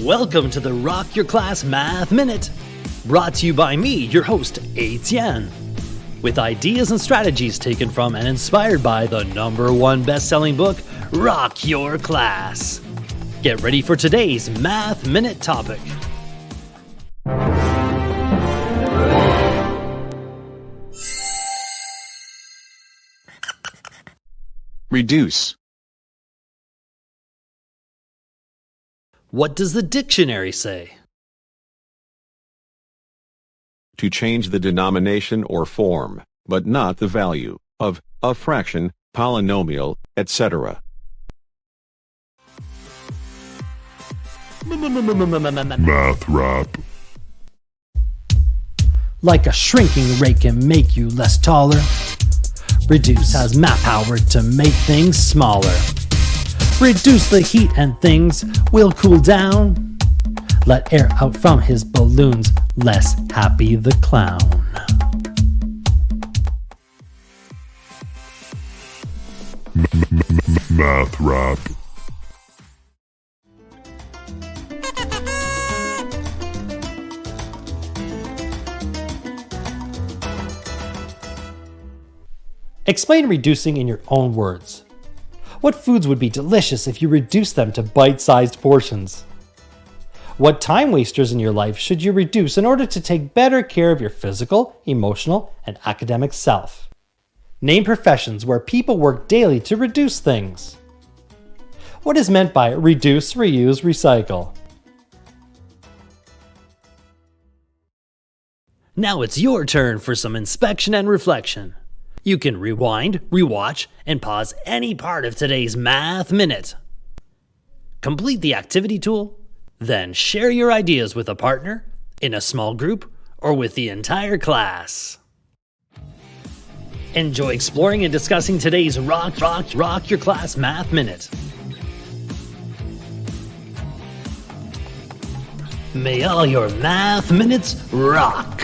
Welcome to the Rock Your Class Math Minute, brought to you by me, your host, Etienne, with ideas and strategies taken from and inspired by the #1 best-selling book, Rock Your Class. Get ready for today's Math Minute topic. Reduce. What does the dictionary say? To change the denomination or form, but not the value, of a fraction, polynomial, etc. Math rap. Like a shrinking rate can make you less taller, Reduce has math power to make things smaller. Reduce the heat and things will cool down. Let air out from his balloons, less happy the clown. Math rap. Explain reducing in your own words. What foods would be delicious if you reduced them to bite-sized portions? What time wasters in your life should you reduce in order to take better care of your physical, emotional, and academic self? Name professions where people work daily to reduce things. What is meant by reduce, reuse, recycle? Now it's your turn for some inspection and reflection. You can rewind, rewatch, and pause any part of today's Math Minute. Complete the activity tool, then share your ideas with a partner, in a small group, or with the entire class. Enjoy exploring and discussing today's Rock Your Class Math Minute. May all your math minutes rock!